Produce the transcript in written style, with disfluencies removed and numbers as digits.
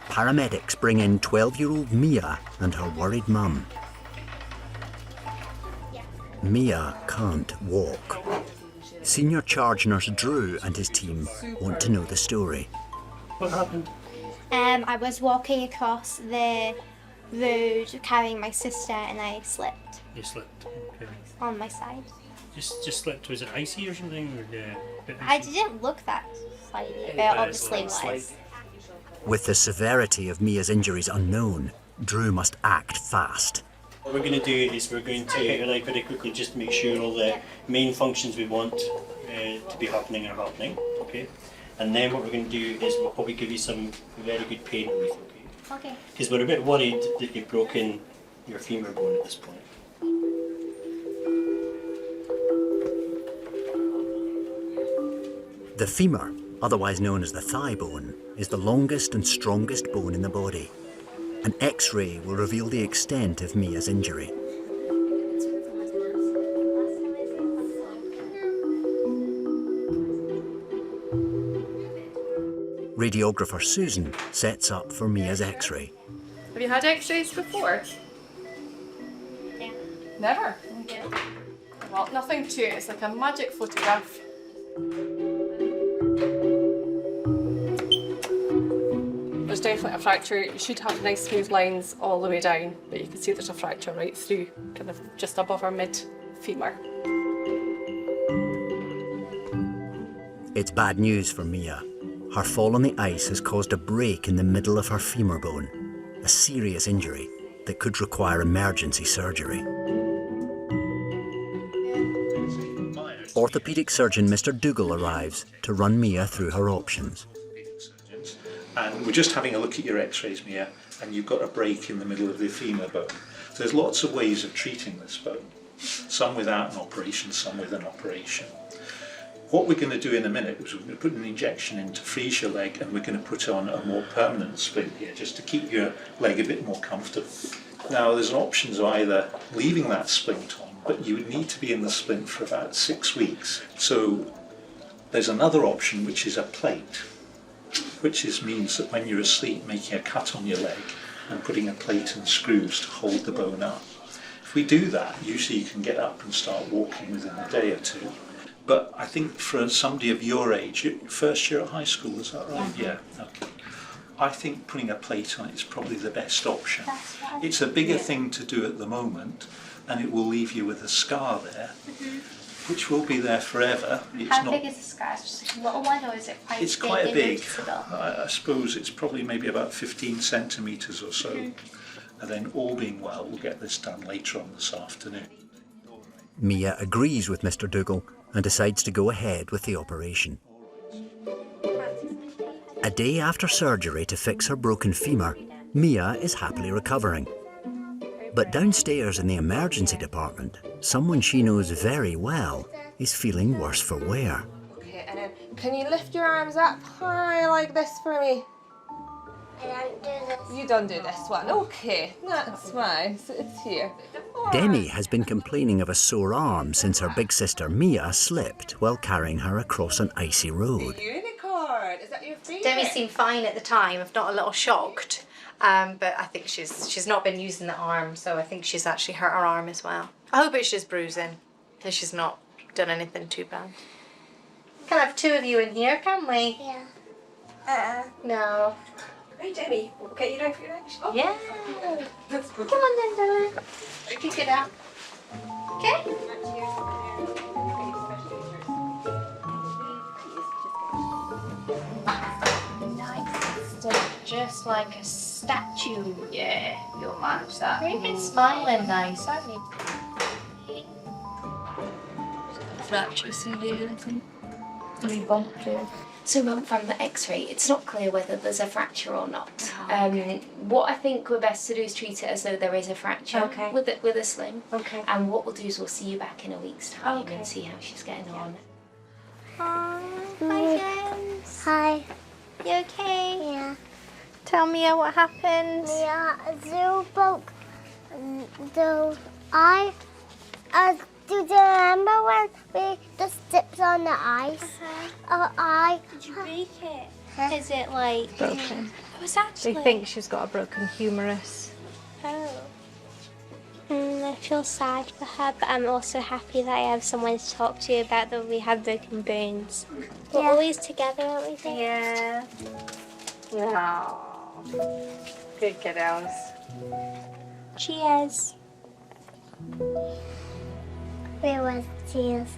Paramedics bring in 12-year-old Mia and her worried mum. Mia can't walk. Senior charge nurse Drew and his team want to know the story. What happened? I was walking across the road carrying my sister and I slipped. You slipped. Okay. On my side. Just slipped. Was it icy or something? Or, a bit I icy? didn't look that slimy, but Yeah, obviously it it's was. With the severity of Mia's injuries unknown, Drew must act fast. What we're going to do is we're going to get your leg very quickly just to make sure all the main functions we want to be happening are happening. Okay. And then what we're going to do is we'll probably give you some very good pain relief. Okay. Okay. Because we're a bit worried that you've broken your femur bone at this point. The femur, otherwise known as the thigh bone, is the longest and strongest bone in the body. An X-ray will reveal the extent of Mia's injury. Radiographer Susan sets up for Mia's X-ray. Have you had X-rays before? Yeah. Never? Okay. Well, nothing to it. It's like a magic photograph. There's definitely a fracture. You should have nice smooth lines all the way down, but you can see there's a fracture right through, kind of just above our mid-femur. It's bad news for Mia. Her fall on the ice has caused a break in the middle of her femur bone, a serious injury that could require emergency surgery. Orthopaedic surgeon Mr. Dougal arrives to run Mia through her options. And we're just having a look at your x-rays, Mia, and you've got a break in the middle of the femur bone. So there's lots of ways of treating this bone, some without an operation, some with an operation. What we're going to do in a minute is we're going to put an injection in to freeze your leg, and we're going to put on a more permanent splint here just to keep your leg a bit more comfortable. Now there's an option of either leaving that splint on, but you would need to be in the splint for about 6 weeks. So there's another option, which is a plate, which means that when you're asleep, making a cut on your leg and putting a plate and screws to hold the bone up. If we do that, usually you can get up and start walking within a day or two. But I think for somebody of your age, first year at high school, is that right? Yeah, okay. I think putting a plate on it is probably the best option. It's a bigger thing to do at the moment, and it will leave you with a scar there, which will be there forever. How big is the scar? Is it just a little one, or is it quite big? It's quite big. Noticeable? I suppose it's probably maybe about 15 centimetres or so. And then all being well, we'll get this done later on this afternoon. Mia agrees with Mr. Dougal and decides to go ahead with the operation. A day after surgery to fix her broken femur, Mia is happily recovering. But downstairs in the emergency department, someone she knows very well is feeling worse for wear. Okay, and then can you lift your arms up high like this for me? I don't do this. You don't do this one. Okay, that's nice. It's here. Demi has been complaining of a sore arm since her big sister Mia slipped while carrying her across an icy road. Unicorn. Is that your favourite? Demi seemed fine at the time, if not a little shocked. But I think she's not been using the arm, so I think she's actually hurt her arm as well. I hope it's just bruising, that she's not done anything too bad. Can I have two of you in here, can we? Yeah. No. Hey, Demi, we'll get you down for your next. Oh, Yeah. that's good. Come on then, darling. Kick it out. Okay? Nice. Just like a statue. Yeah, you'll match that. You've been smiling nice, haven't you? Fractures in there, I think. We bumped it. So from the x-ray, it's not clear whether there's a fracture or not. What I think we're best to do is treat it as though there is a fracture with a sling. Okay. And what we'll do is we'll see you back in a week's time Okay. and see how she's getting on. Hi, James. Hi. You okay? Yeah. Tell Mia what happened. Yeah, so broke. So I Do you remember when we just dipped on the ice? Did you break it? Is it like Broken. It was actually. They think she's got a broken humerus. Oh. I feel sad for her, but I'm also happy that I have someone to talk to about that we have broken bones. We're always together, aren't we? Dave? Yeah. No. Good kiddos. Cheers. Where was tears?